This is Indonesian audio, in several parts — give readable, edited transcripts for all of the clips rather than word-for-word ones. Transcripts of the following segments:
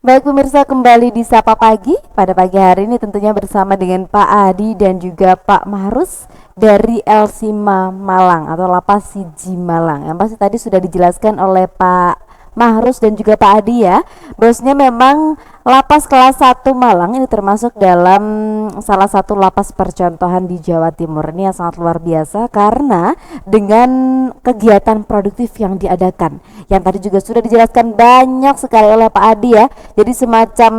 Baik pemirsa, kembali di Sapa Pagi. Pada pagi hari ini tentunya bersama dengan Pak Adi dan juga Pak Mahrus dari Elsima Malang atau Lapas Siji Malang. Yang pasti tadi sudah dijelaskan oleh Pak Mahrus dan juga Pak Adi ya. Bosnya memang Lapas kelas 1 Malang ini termasuk dalam salah satu lapas percontohan di Jawa Timur. Ini yang sangat luar biasa karena dengan kegiatan produktif yang diadakan, yang tadi juga sudah dijelaskan banyak sekali oleh Pak Adi ya. Jadi semacam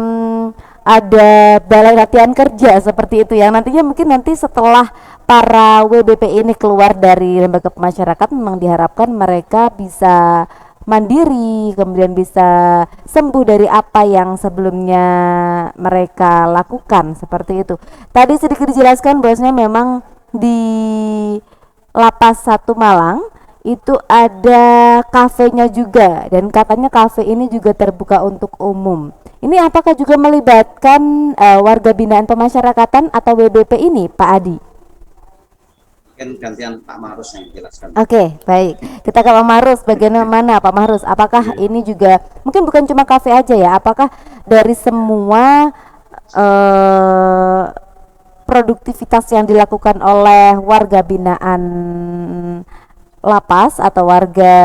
ada balai latihan kerja seperti itu yang nantinya mungkin nanti setelah para WBP ini keluar dari lembaga pemasyarakatan memang diharapkan mereka bisa mandiri, kemudian bisa sembuh dari apa yang sebelumnya mereka lakukan seperti itu. Tadi sedikit dijelaskan bahwasanya memang di Lapas Satu Malang itu ada kafenya juga dan katanya kafe ini juga terbuka untuk umum. Ini apakah juga melibatkan warga binaan pemasyarakatan atau WBP ini, Pak Adi? Mungkin gantian Pak Marus yang menjelaskan. Oke, baik. Kita ke Pak Marus. Bagaimana Pak Marus? Apakah Iya. ini juga mungkin bukan cuma kafe aja ya? Apakah dari semua eh, produktivitas yang dilakukan oleh warga binaan lapas atau warga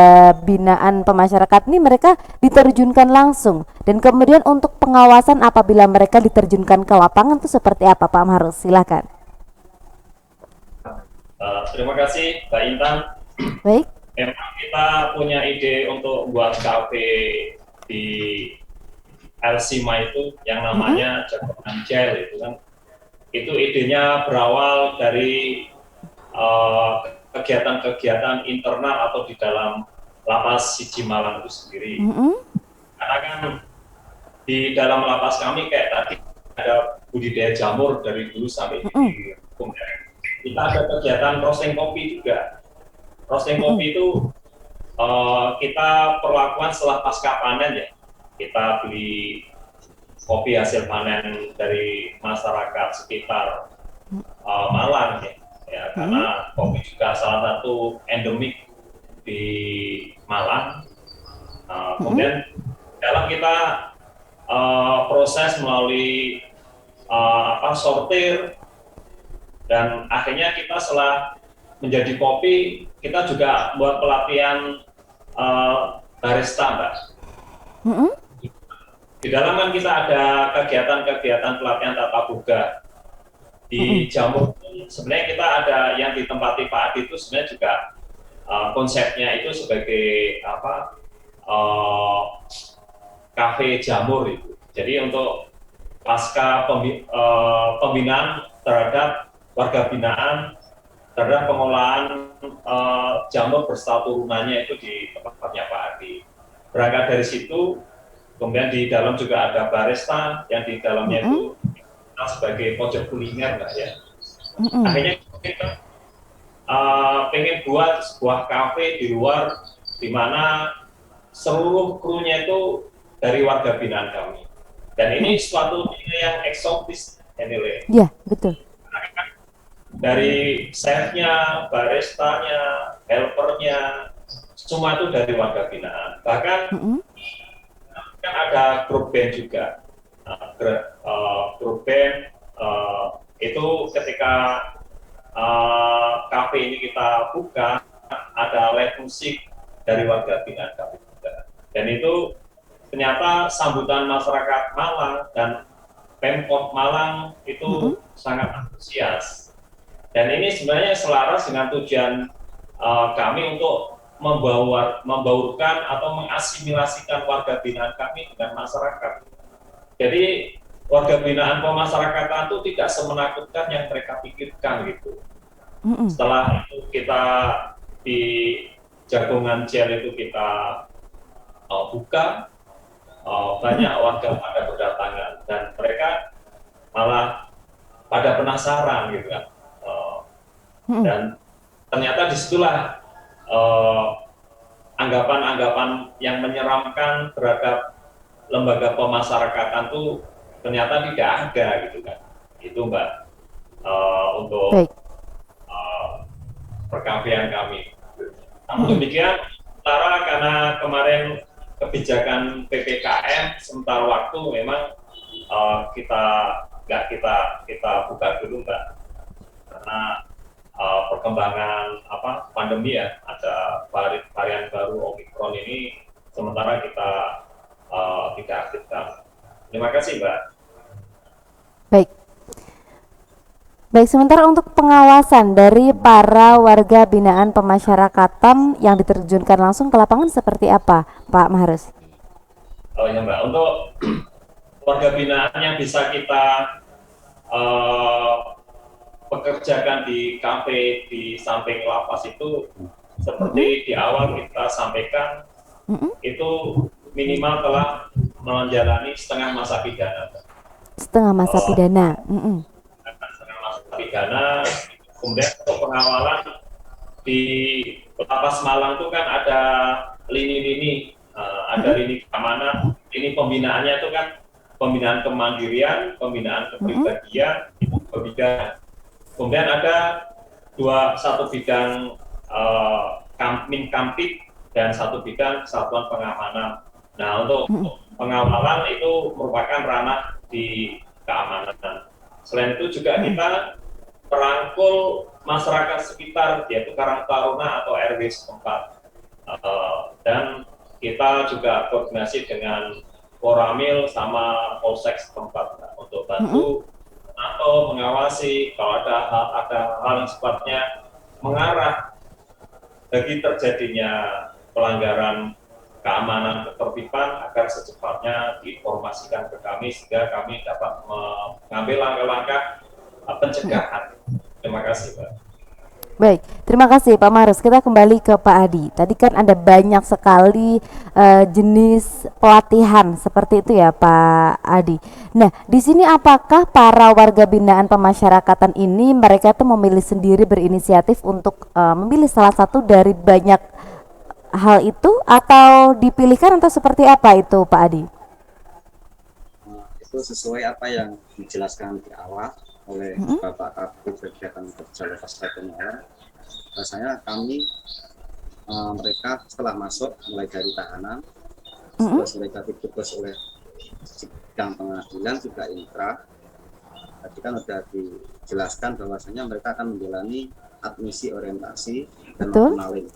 binaan pemasyarakatan ini mereka diterjunkan langsung, dan kemudian untuk pengawasan apabila mereka diterjunkan ke lapangan itu seperti apa Pak Marus? Silakan. Terima kasih Mbak Intan. Baik. Memang kita punya ide untuk buat kafe di Elsima itu yang namanya Jagoan Gel itu kan. Itu idenya berawal dari kegiatan-kegiatan internal atau di dalam lapas Siji Malang itu sendiri. Karena kan di dalam lapas kami kayak tadi ada budidaya jamur dari dulu sampai di kita ada kegiatan roasting kopi juga. Roasting kopi itu kita perlakuan setelah pasca panen ya. Kita beli kopi hasil panen dari masyarakat sekitar Malang ya, karena kopi juga salah satu endemik di Malang. Kemudian dalam kita proses melalui sortir, dan akhirnya kita setelah menjadi kopi, kita juga buat pelatihan barista, Mbak. Di dalam kan kita ada kegiatan-kegiatan pelatihan tata boga. Di jamur sebenarnya kita ada yang ditempati Pak Adi itu sebenarnya juga konsepnya itu sebagai kafe jamur itu. Jadi untuk pasca pembinaan terhadap warga binaan terhadap pengolahan jamur beserta turunannya itu di tempatnya Pak Adi. Berangkat dari situ, kemudian di dalam juga ada barista yang di dalamnya itu sebagai pojok kuliner, Mbak ya. Akhirnya kita pengen buat sebuah kafe di luar di mana seluruh krunya itu dari warga binaan kami. Dan ini suatu yang eksotis, anyway. Iya, betul. Dari chefnya, baristanya, helpernya, semua itu dari warga binaan. Bahkan kan ada grup band juga. Grup band itu ketika kafe ini kita buka, ada live musik dari warga binaan kami juga. Dan itu ternyata sambutan masyarakat Malang dan Pemkot Malang itu sangat antusias. Dan ini sebenarnya selaras dengan tujuan kami untuk membaurkan atau mengasimilasikan warga binaan kami dengan masyarakat. Jadi warga binaan pemasyarakatan itu tidak semenakutkan yang mereka pikirkan gitu. Setelah itu kita di Jagongan Gel itu kita buka, banyak warga pada berdatangan dan mereka malah pada penasaran gitu kan. Dan ternyata disitulah anggapan-anggapan yang menyeramkan terhadap lembaga pemasyarakatan itu ternyata tidak ada gitu kan. Itu Mbak untuk perkafean kami. Namun demikian, karena kemarin kebijakan PPKM sementara waktu memang kita nggak kita buka dulu, Mbak, karena perkembangan pandemi ya, ada varian baru Omikron ini, sementara kita tidak aktifkan. Terima kasih, Mbak. Baik. Baik, sementara untuk pengawasan dari para warga binaan pemasyarakatan yang diterjunkan langsung ke lapangan seperti apa, Pak Mahrus? Oh ya, Mbak, untuk warga binaan yang bisa kita pekerjakan di kafe di samping lapas itu, seperti di awal kita sampaikan, itu minimal telah menjalani setengah masa pidana. Setengah masa pidana. Setengah masa pidana. Kemudian untuk pengawalan di lapas Malang itu kan ada lini-lini, ada lini keamanan, lini pembinaannya itu kan pembinaan kemandirian, pembinaan kepribadian, pembinaan. Kemudian ada satu bidang Kampik dan satu bidang satuan pengamanan. Nah, untuk pengawalan itu merupakan ranah di keamanan. Selain itu juga kita merangkul masyarakat sekitar, yaitu Karang Taruna atau RW setempat. Dan kita juga koordinasi dengan Koramil sama Polsek setempat untuk bantu atau mengawasi kalau ada hal yang sifatnya mengarah bagi terjadinya pelanggaran keamanan ketertiban, agar secepatnya diinformasikan ke kami sehingga kami dapat mengambil langkah-langkah pencegahan. Terima kasih, Pak. Baik, terima kasih Pak Mahrus. Kita kembali ke Pak Adi. Tadi kan ada banyak sekali jenis pelatihan seperti itu ya Pak Adi. Nah, di sini apakah para warga binaan pemasyarakatan ini mereka tuh memilih sendiri, berinisiatif untuk memilih salah satu dari banyak hal itu, atau dipilihkan, atau seperti apa itu Pak Adi? Itu sesuai apa yang dijelaskan di awal oleh Bapak Kabit Kegiatan Kerja Lepas Pemerintahan. Rasanya kami mereka setelah masuk mulai dari tahanan, terus mereka ditugas oleh sidang pengadilan juga intra. Tadi kan sudah dijelaskan bahwasanya mereka akan menjalani admisi, orientasi, dan mapenaling.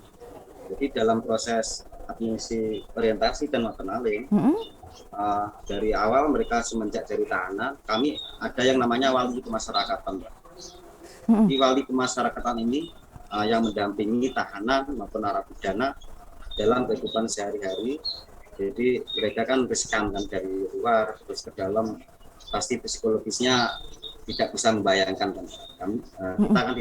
Jadi dalam proses admisi, orientasi, dan mapenaling, dari awal mereka semenjak dari tahanan, kami ada yang namanya wali kemasyarakatan. Di wali kemasyarakatan ini yang mendampingi tahanan maupun narapidana dalam kehidupan sehari-hari. Jadi mereka kan riskan kan dari luar terus ke dalam, pasti psikologisnya tidak bisa membayangkan kan. Kita kan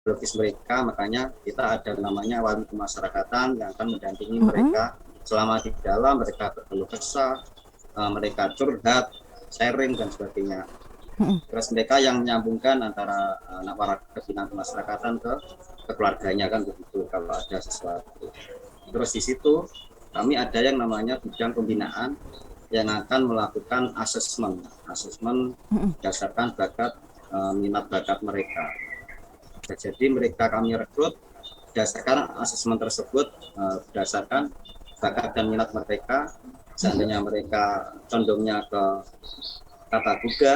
psikologis mereka, makanya kita ada namanya wali kemasyarakatan yang akan mendampingi mereka selama di dalam. Mereka berkeluh kesah, mereka curhat, sharing dan sebagainya. Terus mereka yang menyambungkan antara para binaan kemasyarakatan ke keluarganya kan begitu kalau ada sesuatu. Terus di situ kami ada yang namanya bidang pembinaan yang akan melakukan asesmen berdasarkan bakat, minat bakat mereka. Jadi mereka kami rekrut berdasarkan asesmen tersebut, berdasarkan bakat dan minat mereka. Seandainya mereka condongnya ke tata boga,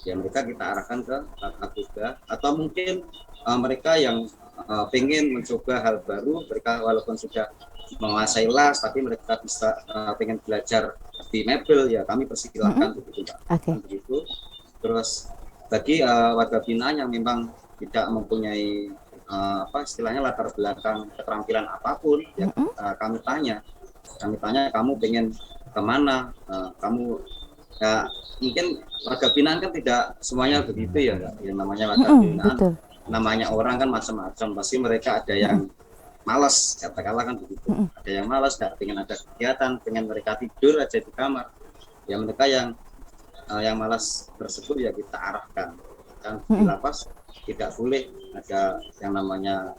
ya mereka kita arahkan ke tata boga. Atau mungkin mereka yang pengen mencoba hal baru, mereka walaupun sudah menguasai las, tapi mereka bisa pengen belajar di mebel, ya kami persilahkan begitu, Pak. Begitu. Terus bagi warga binaan yang memang tidak mempunyai istilahnya latar belakang keterampilan apapun, ya kami tanya kamu pengen kemana, kamu ya mungkin warga binaan kan tidak semuanya begitu ya, yang namanya warga binaan, namanya orang kan macam-macam, pasti mereka ada yang malas, katakanlah kan begitu, ada yang malas, nggak pengen ada kegiatan, pengen mereka tidur aja di kamar, ya mereka yang malas tersebut ya kita arahkan. Dan di lapas tidak boleh ada yang namanya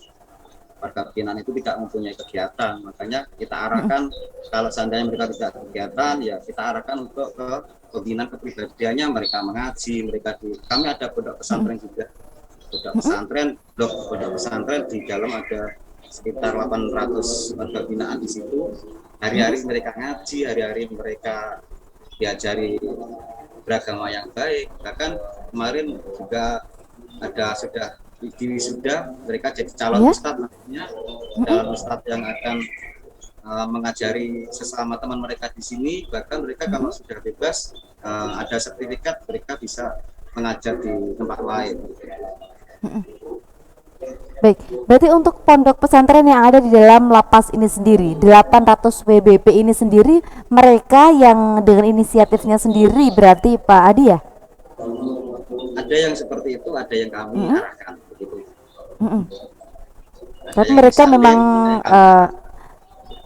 warga binaan itu tidak mempunyai kegiatan, makanya kita arahkan kalau seandainya mereka tidak ada kegiatan, ya kita arahkan untuk ke pembinaan kepribadiannya, mereka mengaji, kami ada pondok pesantren juga, pondok pesantren di dalam ada sekitar 800 warga binaan di situ. Hari-hari mereka ngaji, hari-hari mereka diajari beragama yang baik. Bahkan kemarin juga ada sudah di wisuda, mereka jadi calon ustadz namanya, calon ustadz yang akan mengajari sesama teman mereka di sini. Bahkan mereka kalau sudah bebas ada sertifikat, mereka bisa mengajar di tempat lain. Baik, berarti untuk pondok pesantren yang ada di dalam lapas ini sendiri, 800 WBP ini sendiri, mereka yang dengan inisiatifnya sendiri berarti Pak Adi ya? Ada yang seperti itu, ada yang kami arahkan begitu. Tapi mereka memang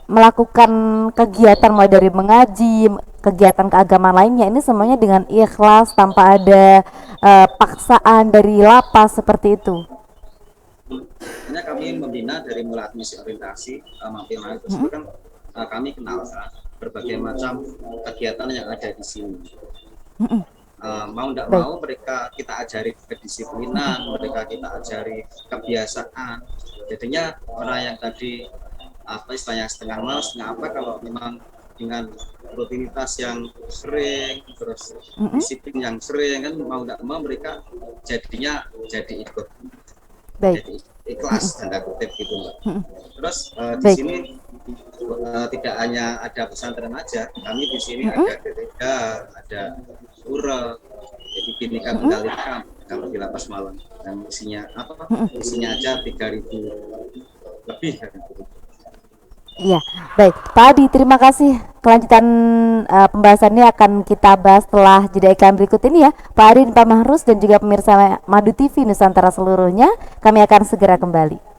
melakukan kegiatan mulai dari mengaji, kegiatan keagamaan lainnya, ini semuanya dengan ikhlas tanpa ada paksaan dari lapas seperti itu. Hanya kami membina dari mulai admisi orientasi, mampir tersebut kan kami kenal berbagai macam kegiatan yang ada di sini. Mau tidak mau mereka kita ajari kedisiplinan, mereka kita ajari kebiasaan. Jadinya orang yang tadi apa istilahnya setengah malas, setengah apa, kalau memang dengan rutinitas yang sering, terus disiplin yang sering, kan mau tidak mau mereka jadinya jadi ikut. Jadi ikhlas tanda kutip gitu Mbak. Terus di sini tidak hanya ada pesantren aja, kami di sini ada gereja, ada pura, jadi Bhinneka Tunggal Ika kalau di Lapas Malang, dan isinya apa? Isinya aja 3.000 lebih. Iya, baik Pak Adi, terima kasih. Kelanjutan pembahasannya akan kita bahas setelah jeda iklan berikut ini ya Pak Adi, Pak Mahrus, dan juga pemirsa Madu TV Nusantara seluruhnya. Kami akan segera kembali.